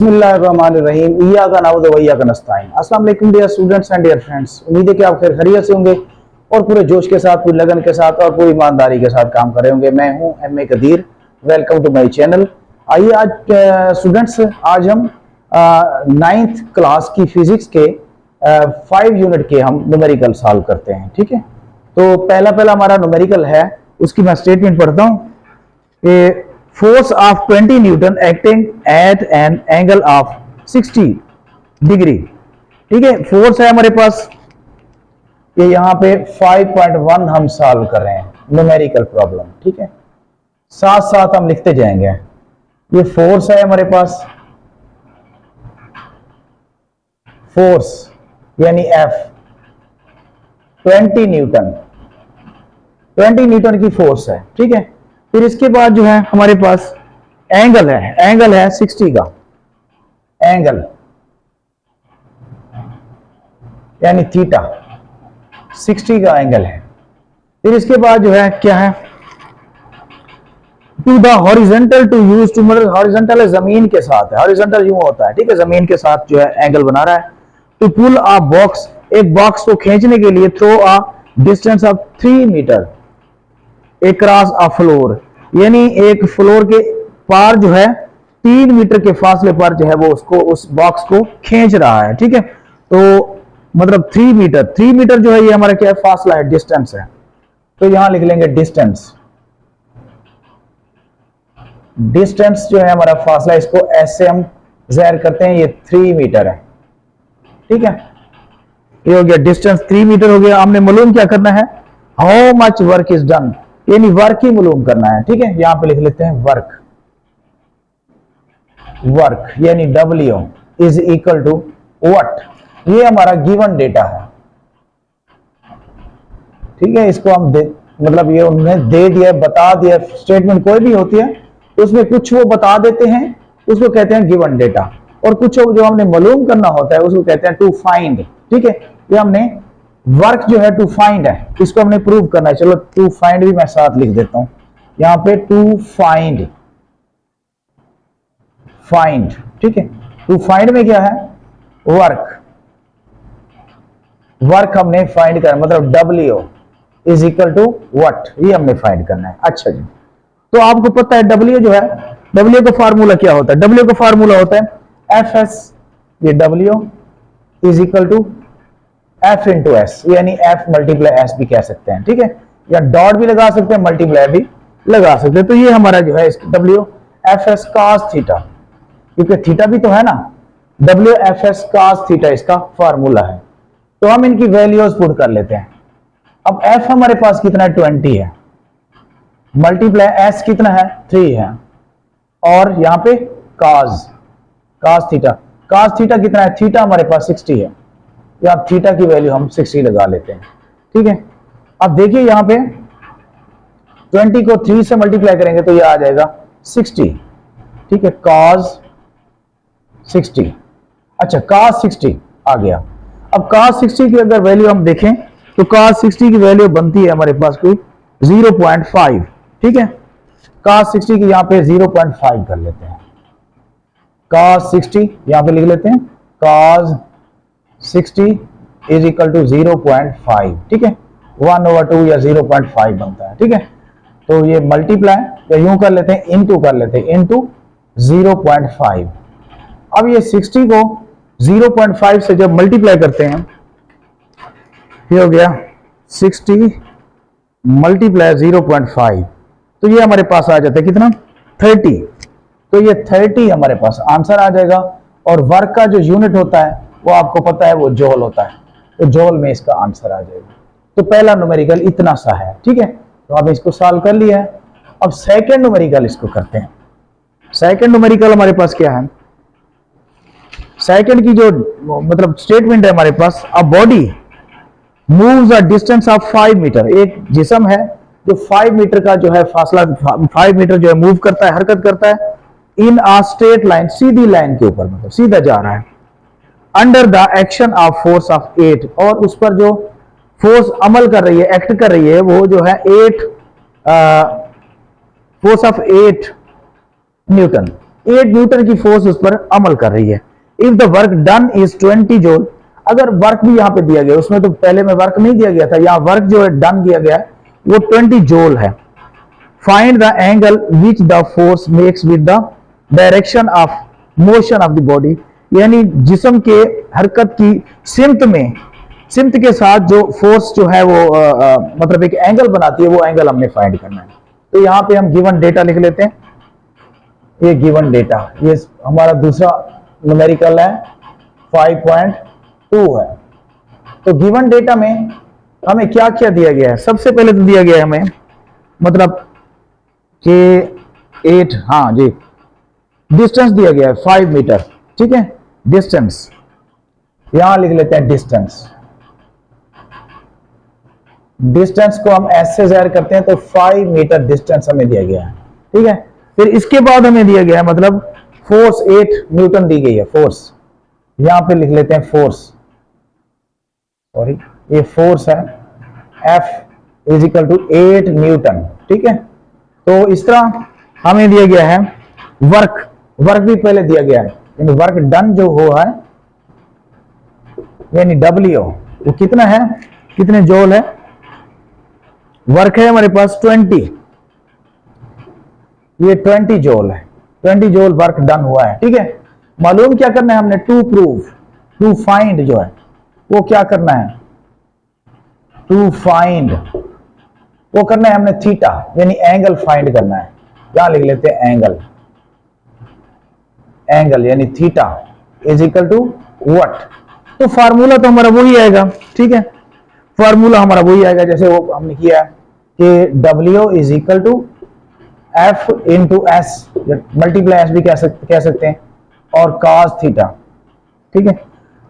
बिस्मिल्लाहिर्रहमानिर्रहीम इय्याका नअबुदु व इय्याका नस्तईन। अस्सलाम वालेकुम dear students and dear friends. उम्मीद है कि आप खैरियत से होंगे और पूरे जोश के साथ, पूरी लगन के साथ और पूरी ईमानदारी के साथ काम कर रहे होंगे। मैं हूं M A Qadir, welcome to my channel. आइए आज स्टूडेंट्स, आज हम 9th क्लास की फिजिक्स के 5 यूनिट के हम न्यूमेरिकल सॉल्व करते हैं। ठीक है, तो पहला हमारा न्यूमेरिकल है, उसकी मैं स्टेटमेंट पढ़ता हूँ। Force of 20 Newton acting at an angle of 60 degree. ठीक है, फोर्स है हमारे पास, ये यहां पे 5.1 हम सॉल्व कर रहे हैं न्यूमेरिकल प्रॉब्लम। ठीक है, साथ साथ हम लिखते जाएंगे। ये फोर्स है हमारे पास, फोर्स यानी एफ 20 न्यूटन, 20 न्यूटन की फोर्स है। ठीक है, फिर इसके बाद जो है हमारे पास एंगल है 60 का, एंगल यानी थीटा, 60 का एंगल है। फिर इसके बाद जो है क्या है, to the horizontal to use to, मतलब हॉरिजॉन्टल है जमीन के साथ है, हॉरिजॉन्टल यूं होता है। ठीक है, जमीन के साथ जो है एंगल बना रहा है। टू पुल अ बॉक्स, एक बॉक्स को खींचने के लिए, throw a distance of 3 metre across a floor, यानी एक फ्लोर के पार जो है 3 मीटर के फासले पर जो है वो उसको, उस बॉक्स को खींच रहा है। ठीक है, तो मतलब 3 मीटर जो है ये हमारा क्या है, फासला है, डिस्टेंस है। तो यहां लिख लेंगे डिस्टेंस, डिस्टेंस जो है हमारा फासला, इसको ऐसे हम ज़ाहिर करते हैं, ये 3 मीटर है। ठीक है, ये हो गया डिस्टेंस, 3 मीटर हो गया। हमने मालूम क्या करना है, how much work is done, यानी वर्क ही मालूम करना है। ठीक है, यहां पे लिख लेते हैं वर्क, वर्क यानी W is equal to what, ये हमारा गिवन डेटा है। ठीक है, इसको हम मतलब ये उन्होंने दे दिया, बता दिया, स्टेटमेंट कोई भी होती है तो उसमें कुछ वो बता देते हैं, उसको कहते हैं गिवन डेटा, और कुछ जो हमने मालूम करना होता है उसको कहते हैं टू फाइंड। ठीक है, ये हमने वर्क जो है टू फाइंड है, इसको हमने प्रूव करना है। चलो टू फाइंड भी मैं साथ लिख देता हूं यहां पे, टू फाइंड, फाइंड। ठीक है, टू फाइंड में क्या है, वर्क, वर्क हमने फाइंड करना, मतलब W is equal to what, ये हमने फाइंड करना है। अच्छा जी, तो आपको पता है W जो है, W का फार्मूला क्या होता है, W का फार्मूला होता है FS, ये W is equal to F into S, यानी F मल्टीप्लाई S भी कह सकते हैं। ठीक है, या डॉट भी लगा सकते हैं, मल्टीप्लाई भी लगा सकते हैं। तो ये हमारा जो है W FS cos थीटा, क्योंकि थीटा भी तो है ना, W FS cos थीटा इसका फार्मूला है। तो हम इनकी वैल्यूज पुट कर लेते हैं। अब F हमारे पास कितना है, 20 है, मल्टीप्लाई S कितना है, 3 है, और यहां पे cos थीटा कितना है, थीटा हमारे पास 60 है, या थीटा की वैल्यू हम 60 लगा लेते हैं। ठीक है, अब देखिए यहां पे 20 को 3 से मल्टीप्लाई करेंगे तो ये आ जाएगा 60। ठीक है, cos 60, अच्छा cos 60 आ गया। अब cos 60 की अगर वैल्यू हम देखें तो cos 60 की वैल्यू बनती है हमारे पास कोई 0.5। ठीक है, cos 60 की यहां पे 0.5 कर लेते हैं, cos 60 यहां पे लिख लेते हैं, cos 60 इज इक्वल टू 0.5। ठीक है, 1/2 या 0.5 बनता है। ठीक है, तो ये मल्टीप्लाई या यूं कर लेते हैं, इनटू कर लेते हैं, इनटू 0.5। अब ये 60 को 0.5 से जब मल्टीप्लाई करते हैं, ये हो गया 60 मल्टीप्लाई 0.5, तो ये हमारे पास आ जाता है कितना, 30। तो ये 30 हमारे पास आंसर आ जाएगा। और वर्क का जो यूनिट होता है वो आपको पता है, वो जॉल होता है, तो जॉल में इसका आंसर आ जाएगा। तो पहला न्यूमेरिकल इतना सा है। ठीक है, तो आप इसको सॉल्व कर लिया है। अब सेकंड न्यूमेरिकल इसको करते हैं। सेकंड न्यूमेरिकल हमारे पास क्या है, सेकंड की जो मतलब स्टेटमेंट है हमारे पास, a body moves a distance of 5 metre, एक जिस्म है जो 5 मीटर का जो है फासला, 5 मीटर जो है मूव करता है, हरकत करता है, इन अ स्ट्रेट लाइन, सीधी लाइन के ऊपर, मतलब सीधा जा रहा है, under the action of force of 8, और उस पर जो फोर्स अमल कर रही है, एक्ट कर रही है, वो जो है 8 फोर्स ऑफ 8 न्यूटन। 8 न्यूटन की फोर्स उस पर अमल कर रही है। If the work done is 20 joule, अगर वर्क भी यहाँ पे दिया गया, उसमें तो पहले में वर्क नहीं दिया गया था, यहाँ वर्क जो है डन किया गया है वो 20 जूल है। Find the angle which the force makes with the direction of motion of the body, यानी जिस्म के हरकत की सिमत के साथ जो फोर्स जो है वो मतलब एक एंगल बनाती है, वो एंगल हमने फाइंड करना है। तो यहाँ पे हम गिवन डेटा लिख लेते हैं। ये गिवन डेटा, ये हमारा दूसरा न्यूमेरिकल है 5.2 है। तो गिवन डेटा में हमें क्या क्या दिया गया है? सबसे पहले तो दिया गया है हमें मतलब कि 8, हाँ जी, डिस्टेंस दिया गया है 5 मीटर, ठीक है। डिस्टेंस यहां लिख लेते हैं, डिस्टेंस को हम एस से जाहिर करते हैं, तो 5 मीटर डिस्टेंस हमें दिया गया है, ठीक है। फिर इसके बाद हमें दिया गया है मतलब फोर्स 8 न्यूटन दी गई है। फोर्स यहां पे लिख लेते हैं, फोर्स, सॉरी ये फोर्स है, F is equal to 8 newton, ठीक है। तो इस तरह हमें दिया गया है वर्क भी पहले दिया गया है, यानी वर्क डन जो हुआ है यानी W वो कितना है, कितने जूल है। वर्क है हमारे पास 20, ये 20 जूल है, 20 जूल वर्क डन हुआ है, ठीक है। मालूम क्या करना है हमने, टू प्रूव, टू फाइंड जो है वो क्या करना है, टू फाइंड वो करना है हमने थीटा, यानी एंगल फाइंड करना है। यहां लिख लेते हैं एंगल यानी theta is equal to what. तो फार्मूला तो हमारा वही आएगा, ठीक है। फार्मूला हमारा वही आएगा जैसे वो हमने किया कि W is equal to F into S, multiply S भी कह सकते हैं, और cos थीटा, ठीक है।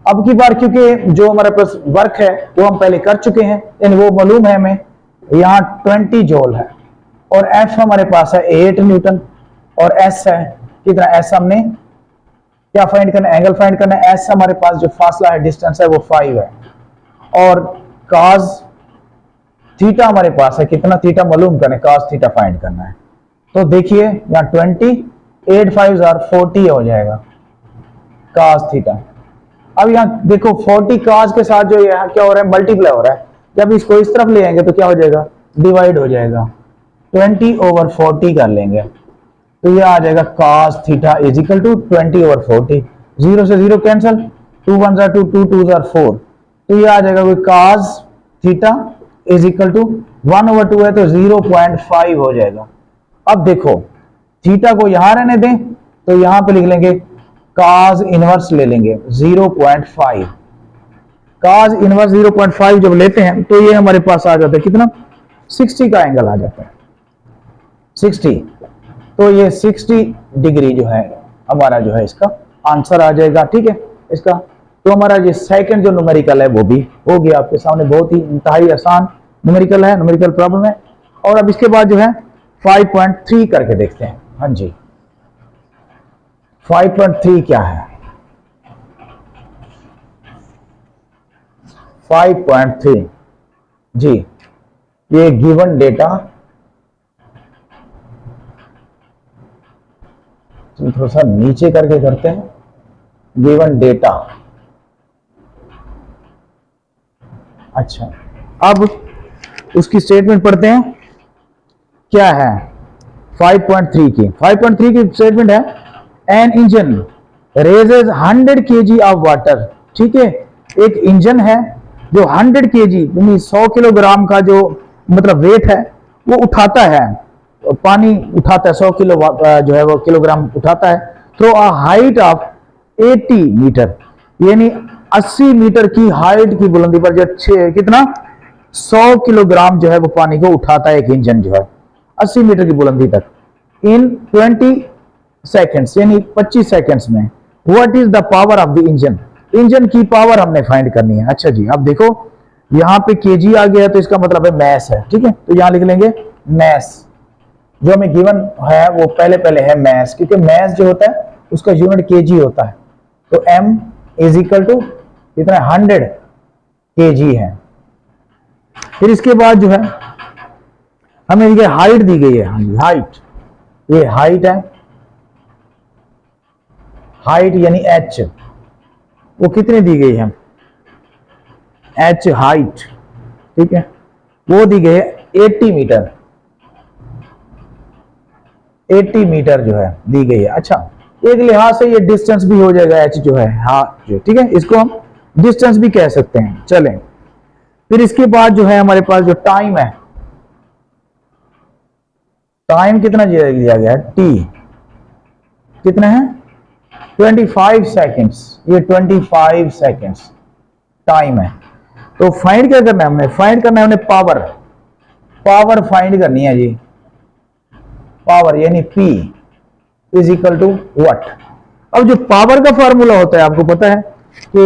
अब की बार क्योंकि जो हमारे पास वर्क है वो हम पहले कर चुके हैं, यानी वो मालूम है हमें, यहाँ 20 जूल है और F हमारे पास है 8 न्यूटन और S है कितना, S हमने क्या फाइंड करना है, एंगल फाइंड करना है। S हमारे पास जो फासला है, डिस्टेंस है, वो 5 है, और cos थीटा हमारे पास है कितना, थीटा मालूम करना है, cos थीटा फाइंड करना है। तो देखिए यहाँ 20, 8 5 40 हो जाएगा cos थीटा। अब यहाँ देखो 40 cos के साथ जो यहाँ क्या हो रहा है, मल्टीप्लाई हो रहा है। जब इसको इस तरफ ले आएंगे तो क्या हो जाएगा, डिवाइड हो जाएगा, 20/40 कर लेंगे, तो ये आ जाएगा cos theta is equal to 20/40। 0 से 0 कैंसिल, 2 1 2, 2 2 4, तो ये आ जाएगा cos theta is equal to 1/2 है तो 0.5 हो जाएगा। अब देखो थीटा को यहां रहने दें, तो यहां पे लिख लेंगे cos इनवर्स ले लेंगे 0.5। cos इनवर्स 0.5 जब लेते हैं तो ये हमारे पास आ जाता है कितना, 60 का एंगल आ जाता है, 60। तो ये 60 डिग्री जो है हमारा जो है इसका आंसर आ जाएगा, ठीक है इसका। तो हमारा ये सेकंड जो न्यूमेरिकल है वो भी हो गया आपके सामने, बहुत ही इंतहाई आसान न्यूमेरिकल है, न्यूमेरिकल प्रॉब्लम है। और अब इसके बाद जो है 5.3 करके देखते हैं। हाँ जी, 5.3 क्या है, 5.3 जी, ये गिवन डेटा, थोड़ा सा नीचे करके करते हैं, गिवन डेटा। अच्छा, अब उसकी स्टेटमेंट पढ़ते हैं, क्या है 5.3 की। 5.3 की स्टेटमेंट है, an engine raises 100 kg of water, ठीक है। एक इंजन है जो 100 kg यानी 100 किलोग्राम का जो मतलब वेट है वो उठाता है, पानी उठाता है, 100 किलो जो है वो किलोग्राम उठाता है, through a height of 80 metre, यानी 80 मीटर की हाइट की बुलंदी पर जो कितना 100 किलोग्राम जो है वो पानी को उठाता है एक इंजन जो है 80 मीटर की बुलंदी तक, इन 20 सेकेंड्स यानी 25 सेकेंड्स में। What is the power of the engine, engine की पावर हमने फाइंड करनी है। अच्छा जी, अब देखो यहाँ पे केजी आ गया है तो इसका मतलब है मैस है, ठीक है। तो यहां लिख लेंगे मैस, जो हमें गिवन है वो पहले है मैस, क्योंकि मैस जो होता है उसका यूनिट केजी होता है। तो m इज इक्वल टू कितना, 100 kg है। फिर इसके बाद जो है हमें ये हाइट दी गई है, हाँ जी हाइट, ये हाइट है, हाइट यानी एच, वो कितनी दी गई है, एच हाइट, ठीक है, वो दी गई है 80 मीटर, 80 मीटर जो है दी गई है। अच्छा, एक लिहाज से ये डिस्टेंस भी हो जाएगा एच जो है, हाँ जो, ठीक है, इसको हम डिस्टेंस भी कह सकते हैं। चलें, फिर इसके बाद जो है हमारे पास जो टाइम है, टाइम कितना दिया गया है, टी कितना है, 25 सेकेंड्स, ये 25 सेकेंड्स टाइम है। तो फाइंड क्या करना है हमने, फाइंड करना है हमने पावर, पावर फाइंड करनी है जी, पावर यानी P is equal to what. अब जो पावर का फॉर्मूला होता है आपको पता है कि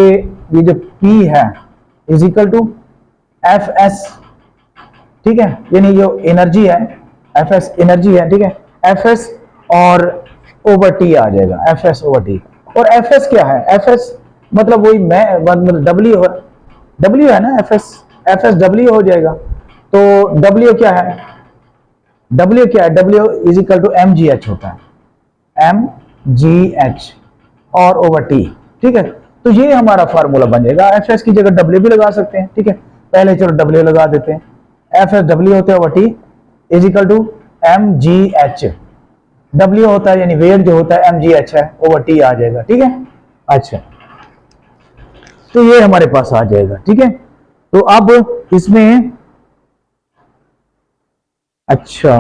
ये जो P है is equal to F S, ठीक है, यानी जो एनर्जी है, एफ एस एनर्जी है, ठीक है, एफ एस और ओवर टी आ जाएगा, एफ एस ओवर टी। और एफ एस क्या है, एफ एस मतलब वही मैं मतलब डब्ल्यू, डब्ल्यू है ना, एफ एस डब्ल्यू हो जाएगा। तो डब्ल्यू क्या है, डब्ल्यू क्या है, W is equal to M G H होता है, एम जी एच और ओवर टी, ठीक है। तो ये हमारा फार्मूला बन जाएगा, एफ एस की जगह डब्ल्यू भी लगा सकते हैं, ठीक है, पहले चलो डब्ल्यू लगा देते हैं, एफ एस डब्ल्यू होता है over T is equal to M G H, W होता है यानी वेट जो होता है एम जी एच है, ओवर टी आ जाएगा, ठीक है। अच्छा, तो ये हमारे पास आ जाएगा, ठीक है। तो अब इसमें अच्छा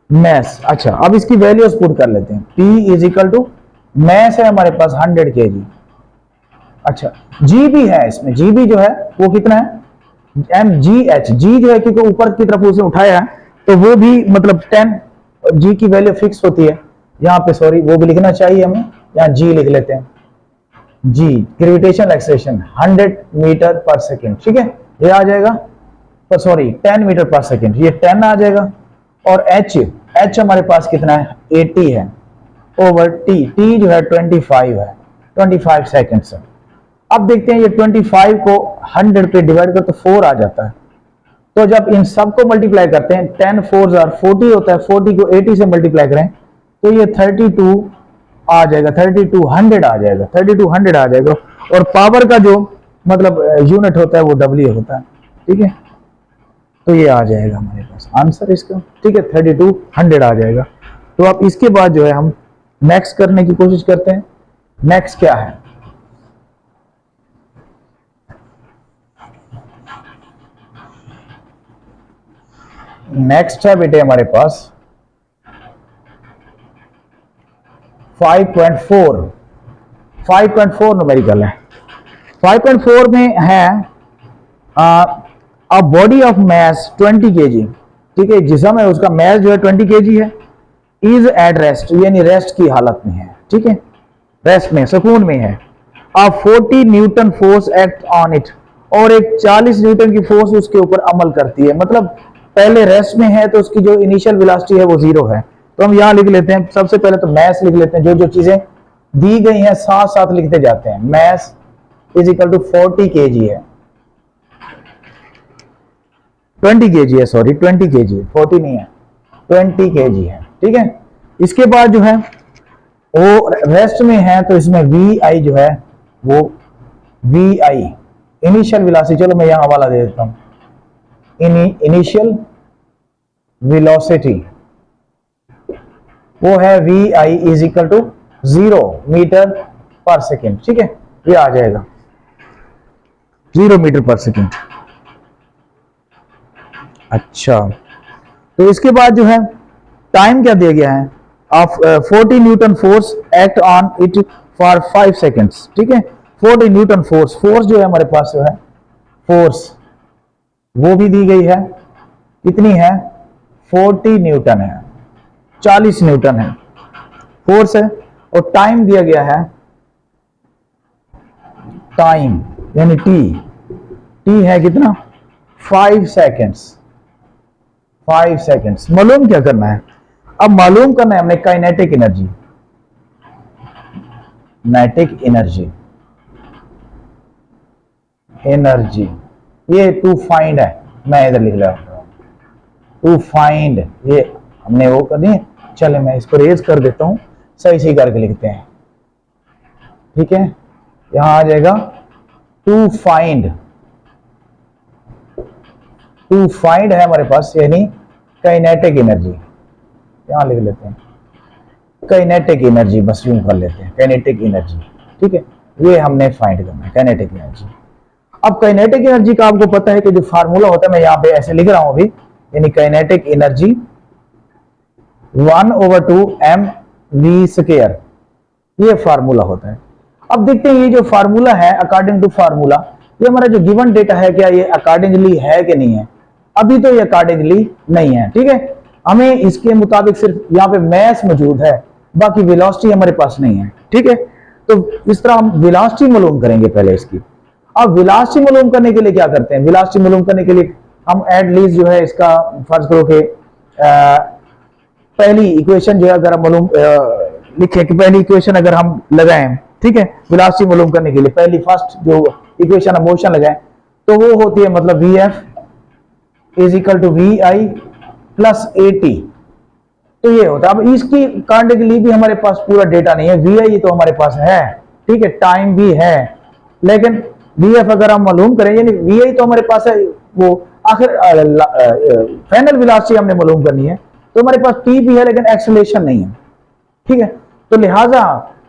मैस, अच्छा अब इसकी वैल्यूज पुट कर लेते हैं, P is equal to mass है हमारे पास 100 kg। अच्छा, जी भी है इसमें, जी भी जो है वो कितना है, एम जी एच, जी जो है क्योंकि ऊपर की तरफ उसे उठाया है तो वो भी मतलब 10, जी की वैल्यू फिक्स होती है यहाँ पे, सॉरी वो भी लिखना चाहिए हमें, यहाँ जी लिख लेते हैं, जी gravitational acceleration 100 metre per second, ठीक है, ये आ जाएगा, पर सॉरी 10 मीटर पर सेकेंड, ये 10 आ जाएगा। और एच, एच हमारे पास कितना है 80 है, ओवर टी, टी जो है 25 है, 25 सेकेंड्स है। अब देखते हैं ये 25 को 100 पे डिवाइड कर तो 4 आ जाता है, तो जब इन सबको मल्टीप्लाई करते हैं 10 4 40 होता है, 40 को 80 से मल्टीप्लाई करें तो ये 32 आ जाएगा, 3200 आ जाएगा, 3200 आ जाएगा। और पावर का जो मतलब यूनिट होता है वो डब्ल्यू होता है, ठीक है। तो ये आ जाएगा हमारे पास आंसर इसका, ठीक है, 3200 आ जाएगा। तो अब इसके बाद जो है हम नेक्स्ट करने की कोशिश करते हैं। नेक्स्ट क्या है, नेक्स्ट है बेटे हमारे पास 5.4, 5.4 न्यूमेरिकल है। 5.4 में है a body of mass 20 kg, ठीक है, जिसम है उसका मैस जो है 20 kg है, इज एट रेस्ट यानी रेस्ट की हालत में है, ठीक है, रेस्ट में सुकून में है। अब 40 Newton force act on it, और एक 40 न्यूटन की फोर्स उसके ऊपर अमल करती है, मतलब पहले रेस्ट में है तो उसकी जो इनिशियल वेलोसिटी है वो 0 है। तो हम यहां लिख लेते हैं, सबसे पहले तो मैस लिख लेते हैं, जो जो चीजें दी गई हैं साथ साथ लिखते जाते हैं। Mass is equal to 40 kg है, 20 kg है, सॉरी 20 kg, 40 नहीं है, 20 kg है, ठीक है। इसके बाद जो है वो रेस्ट में है तो इसमें वी आई जो है वो वी आई इनिशियल वेलोसिटी, चलो मैं यहां हवाला दे देता हूं, इनिशियल वेलोसिटी वो है V I is equal to 0 metre per second, ठीक है, ये आ जाएगा 0 मीटर पर सेकेंड। अच्छा, तो इसके बाद जो है टाइम क्या दिया गया है, of 40 Newton force act on it for 5 seconds, ठीक है। 40 न्यूटन फोर्स, फोर्स जो है हमारे पास जो है फोर्स वो भी दी गई है, कितनी है 40 न्यूटन है, 40 न्यूटन है फोर्स है। और टाइम दिया गया है, टाइम यानी टी, टी है कितना 5 सेकेंड्स, 5 सेकेंड्स। मालूम क्या करना है, अब मालूम करना है हमने kinetic energy, kinetic energy, energy ये टू फाइंड है, मैं इधर लिख रहा हूं टू फाइंड, ये हमने वो कर दी। चले मैं इसको रेज कर देता हूं, सही सही करके लिखते हैं, ठीक है, यहां आ जाएगा टू फाइंड है हमारे पास, यानी काइनेटिक एनर्जी, यहां लिख लेते हैं काइनेटिक एनर्जी, बस यूं कर लेते हैं काइनेटिक एनर्जी। ठीक है, ये हमने फाइंड करना है काइनेटिक एनर्जी। अब काइनेटिक एनर्जी का आपको पता है कि जो फार्मूला होता है, मैं यहां पे ऐसे लिख रहा हूं अभी, यानी काइनेटिक एनर्जी 1/2 mv², ये फार्मूला होता है। अब देखते हैं ये जो फार्मूला है, अकॉर्डिंग टू फार्मूला, ये हमारा जो गिवन डेटा है, क्या ये अकॉर्डिंगली है कि नहीं है? अभी तो ये अकॉर्डिंगली नहीं है। ठीक है, हमें इसके मुताबिक सिर्फ यहाँ पे मैस मौजूद है, बाकी वेलोसिटी हमारे पास नहीं है। ठीक है, तो इस तरह हम वेलोसिटी मालूम करेंगे पहले इसकी। अब वेलोसिटी मालूम करने के लिए क्या करते हैं? वेलोसिटी मालूम करने के लिए हम एट लीस्ट जो है इसका फर्ज करो कि पहली इक्वेशन जो है अगर हम मालूम लिखें कि पहली इक्वेशन अगर हम लगाएं, ठीक है, वेलोसिटी मालूम करने के लिए पहली फर्स्ट जो इक्वेशन हम मोशन लगाएं, तो वो होती है मतलब Vf is equal to Vi plus AT। तो ये होता है। अब इसकी कांडे के लिए भी हमारे पास पूरा डेटा नहीं है, Vi तो हमारे पास है, ठीक है, टाइम भी है, लेकिन Vf अगर हम मालूम करें, यानी Vi तो हमारे पास है, वो आखिर फाइनल वेलोसिटी हमने मालूम करनी है, तो हमारे पास T भी है लेकिन एक्सेलरेशन नहीं है। ठीक है, तो लिहाजा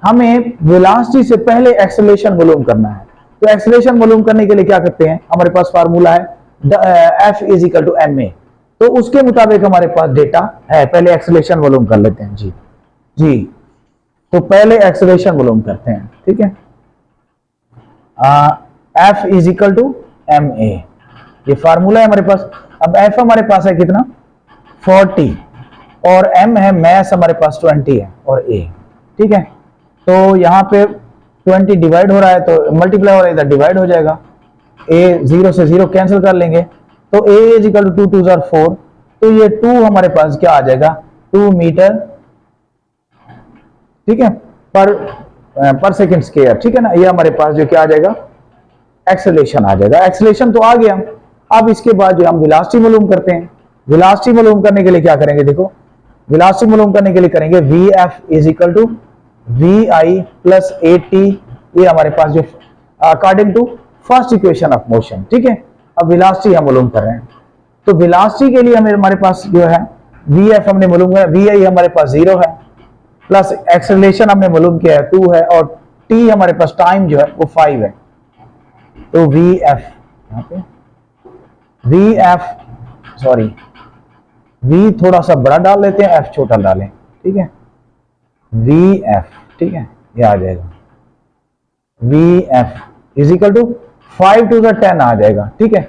हमें वेलोसिटी से पहले एक्सेलरेशन मालूम करना है। तो एक्सेलरेशन मालूम करने के लिए क्या करते हैं? हमारे पास फार्मूला है F is equal to ma, तो उसके मुताबिक हमारे पास डेटा है। पहले एक्सेलरेशन मालूम कर लेते हैं जी, तो पहले एक्सेलरेशन मालूम करते हैं। ठीक है, F is equal to ma, ये फार्मूला है हमारे पास। अब F हमारे पास है कितना? 40, और m है मैस हमारे पास 20 है, और a। ठीक है, तो यहाँ पे 20 डिवाइड हो रहा है, तो मल्टीप्लाई हो रहा है, इधर डिवाइड हो जाएगा, a 0 से 0 कैंसिल कर लेंगे, तो a इज इक्वल टू 2 2 4, तो ये 2 हमारे पास क्या आ जाएगा? 2 मीटर, ठीक है, पर सेकंड स्क्वायर। ठीक है ना, ये हमारे पास जो क्या आ जाएगा? एक्सेलरेशन आ जाएगा। एक्सेलरेशन तो आ गया। अब इसके बाद जो हम वेलोसिटी मालूम करते हैं, वेलोसिटी मालूम करने के लिए क्या करेंगे? देखो, वेलोसिटी मालूम करने के लिए करेंगे Vf is equal to Vi plus AT, ये हमारे पास जो according to first equation of motion. ठीक है, अब वेलोसिटी हम मालूम कर रहे हैं, तो वेलोसिटी के लिए हमारे पास जो है Vf हमने मालूम किया, Vi हमारे पास 0 है, प्लस एक्सेलरेशन हमने मालूम किया है 2 है, और T हमारे पास टाइम जो है वो 5 है। तो Vf यहाँ पे V थोड़ा सा बड़ा डाल लेते हैं, F छोटा डालें। ठीक है, Vf, ठीक है, ये आ जाएगा Vf is equal to 5 to the 10 आ जाएगा। ठीक है,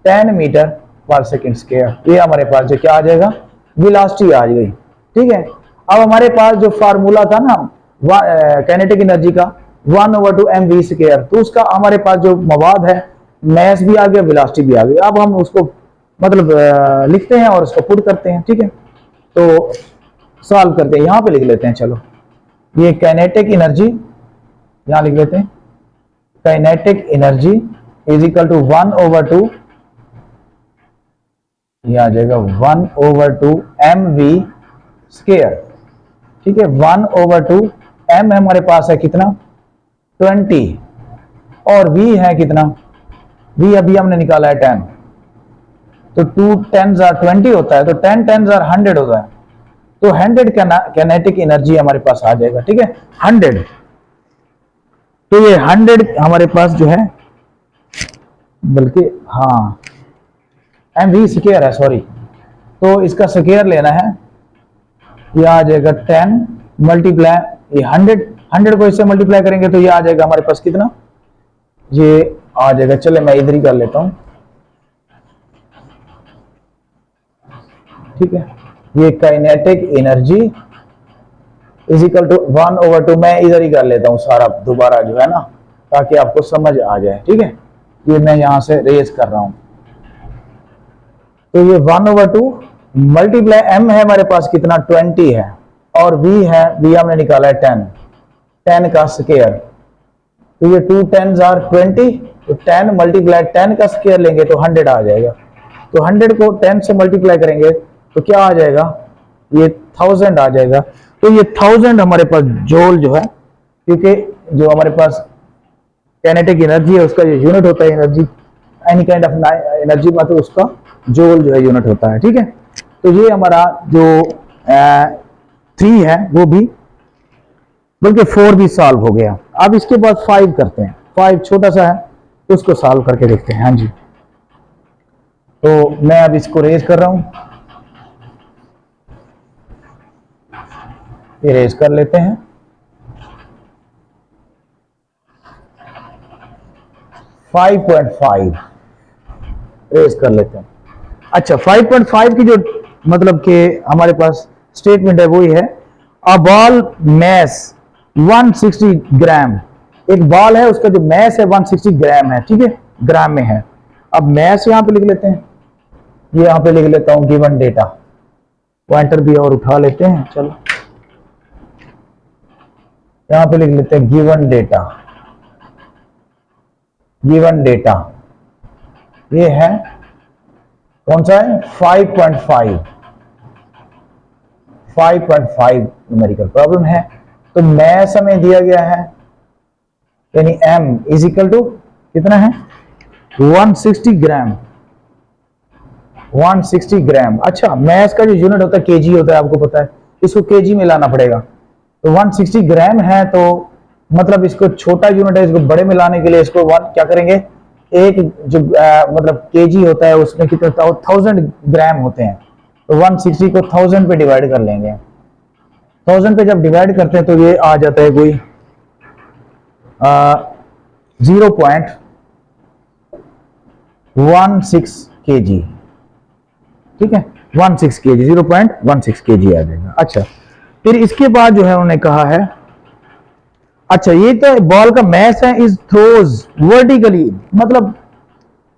10 मीटर पर सेकंड स्क्वायर, ये हमारे पास जो क्या आ जाएगा? वेलोसिटी आ गई। ठीक है, अब हमारे पास जो फार्मूला था ना काइनेटिक एनर्जी का 1/2 mv², तो उसका हमारे पास जो मवाद है, मैस भी आ गया, वेलोसिटी भी आ गई। अब हम उसको मतलब लिखते हैं और उसको पुट करते हैं। ठीक है, तो सॉल्व करते हैं, यहां पे लिख लेते हैं। चलो, ये काइनेटिक एनर्जी यहां लिख लेते हैं, kinetic energy is equal to 1/2, ये आ जाएगा 1/2 mv²। ठीक है, 1/2 m हमारे पास है कितना? 20, और v है कितना? v अभी हमने निकाला है 10, तो 2 10s are 20 होता है, तो 10 10s are 100 होता है, तो 100 काइनेटिक एनर्जी हमारे पास आ जाएगा। ठीक है, 100, तो ये 100 हमारे पास जो है, बल्कि हाँ mv² है, सॉरी, तो इसका स्क्वायर लेना है, ये आ जाएगा 10 मल्टीप्लाई, ये 100 को इससे मल्टीप्लाई करेंगे तो ये आ जाएगा हमारे पास कितना? ये आ जाएगा, चले मैं इधर ही कर लेता हूं। ठीक है, ये kinetic energy is equal to 1/2, मैं इधर ही कर लेता हूं सारा दोबारा जो है ना, ताकि आपको समझ आ जाए। ठीक है, ये मैं यहां से रेज कर रहा हूं, तो ये 1/2 मल्टीप्लाई m है हमारे पास कितना? 20 है, और v है, v हमने निकाला है 10 का स्क्वायर, तो ये 2 10s are 20, तो 10 मल्टीप्लाई 10 का स्क्वायर लेंगे तो 100 आ जाएगा, तो 100 को 10 से मल्टीप्लाई करेंगे तो क्या आ जाएगा? ये 1000 आ जाएगा। तो ये 1000 हमारे पास जूल जो है, क्योंकि जो हमारे पास काइनेटिक एनर्जी है उसका जो यूनिट होता है energy, any kind of energy मतलब उसका जूल जो है यूनिट होता है, ठीक है। तो ये हमारा जो 3 है वो भी, बल्कि 4 भी सॉल्व हो गया। अब इसके बाद 5 करते हैं। 5 छोटा सा है तो उसको सॉल्व करके देखते हैं। हाँ जी, तो मैं अब इसको रेज कर रहा हूं, ये रेज कर लेते हैं। 5.5 रेज कर लेते हैं। अच्छा, 5.5 की जो मतलब कि हमारे पास स्टेटमेंट है वो ही है, अ बॉल मैस 160 ग्राम। एक बॉल है, उसका जो मैस है 160 ग्राम है, ठीक है, ग्राम में है। अब मैस यहां पे लिख लेते हैं, ये यहां पे लिख लेता हूं गिवन डेटा, पॉइंटर भी और उठा लेते हैं। चलो यहां पे लिख लेते हैं गिवन डेटा। गिवन डेटा ये है कौन सा है, 5.5 न्यूमेरिकल प्रॉब्लम है। तो मैस हमें दिया गया है, यानी m इज इक्वल टू कितना है, 160 ग्राम। 160 ग्राम। अच्छा, मैस का जो यूनिट होता है केजी होता है, आपको पता है, इसको केजी में लाना पड़ेगा। तो 160 ग्राम है, तो मतलब इसको छोटा यूनिट है, इसको बड़े में लाने के लिए इसको क्या करेंगे, एक जो मतलब केजी होता है उसमें कितने 1000 ग्राम होते हैं, तो 160 को 1000 पे डिवाइड कर लेंगे। 1000 पे जब डिवाइड करते हैं तो ये आ जाता है कोई 0.16 kg, ठीक है, 16 kg, 0.16 kg आ जाएगा। अच्छा, फिर इसके बाद जो है उन्होंने कहा है, अच्छा ये तो बॉल का मैस है, इज थ्रोज वर्टिकली, मतलब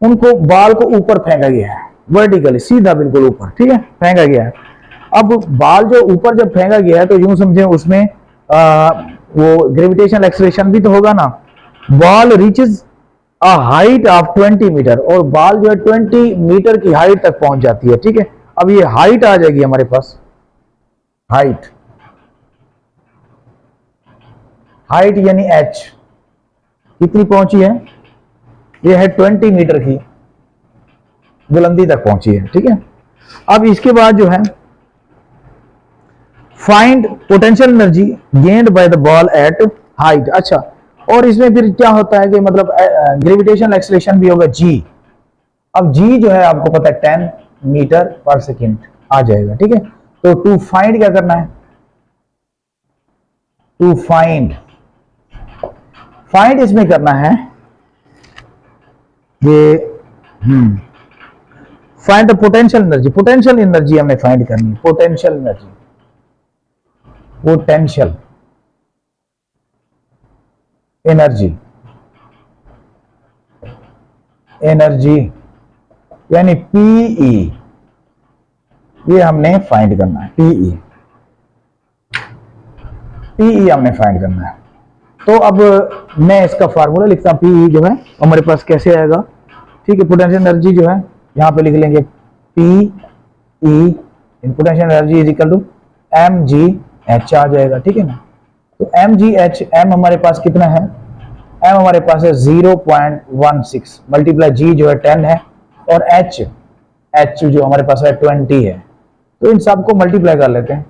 उनको बॉल को ऊपर फेंका गया है, वर्टिकली सीधा बिल्कुल ऊपर, ठीक है, फेंका गया है। अब बॉल जो ऊपर जब फेंका गया है तो यूं समझें उसमें वो ग्रेविटेशनल एक्सेलरेशन भी तो होगा ना। Ball reaches a height of 20 metre, और बॉल जो है 20 मीटर की हाइट तक पहुंच जाती है, ठीक है। अब ये हाइट आ जाएगी हमारे पास, हाइट यानी h कितनी पहुंची है, ये है 20 मीटर की बुलंदी तक पहुंची है, ठीक है। अब इसके बाद जो है find potential energy gained by the ball at height. अच्छा, और इसमें फिर क्या होता है कि मतलब ग्रेविटेशनल एक्सेलरेशन भी होगा g। अब g जो है आपको पता है 10 मीटर पर सेकेंड आ जाएगा, ठीक है। तो टू फाइंड क्या करना है, टू फाइंड इसमें करना है ये find the potential energy. Potential energy हमने फाइंड करनी है, पोटेंशियल एनर्जी, पोटेंशियल एनर्जी यानी पीई, ये हमने फाइंड करना है, पीई हमने फाइंड करना है। तो अब मैं इसका फार्मूला लिखता हूं, पीई जो है हमारे पास कैसे आएगा, ठीक है। पोटेंशियल एनर्जी जो है यहां पे लिख लेंगे PE, potential energy is equal to mgh आ जाएगा, ठीक है ना। तो mgh, m हमारे पास कितना है, m हमारे पास है 0.16 मल्टीप्लाई g जो है 10 है, और h जो हमारे पास है 20 है। तो इन सबको मल्टीप्लाई कर लेते हैं।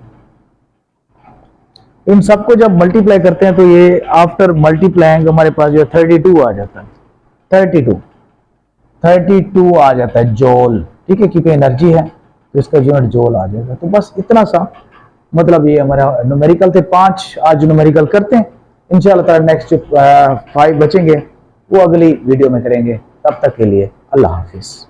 इन सबको जब मल्टीप्लाई करते हैं तो ये आफ्टर मल्टीप्लाइंग हमारे पास जो है 32 आ जाता है, 32 आ जाता है जॉल, ठीक है, क्योंकि एनर्जी है तो इसका यूनिट जॉल आ जाएगा। तो बस इतना सा, मतलब ये हमारा न्यूमेरिकल थे 5, आज न्यूमेरिकल करते हैं। इंशाल्लाह ताला नेक्स्ट 5 बचेंगे वो अगली वीडियो में करेंगे। तब तक के लिए अल्लाह हाफिज।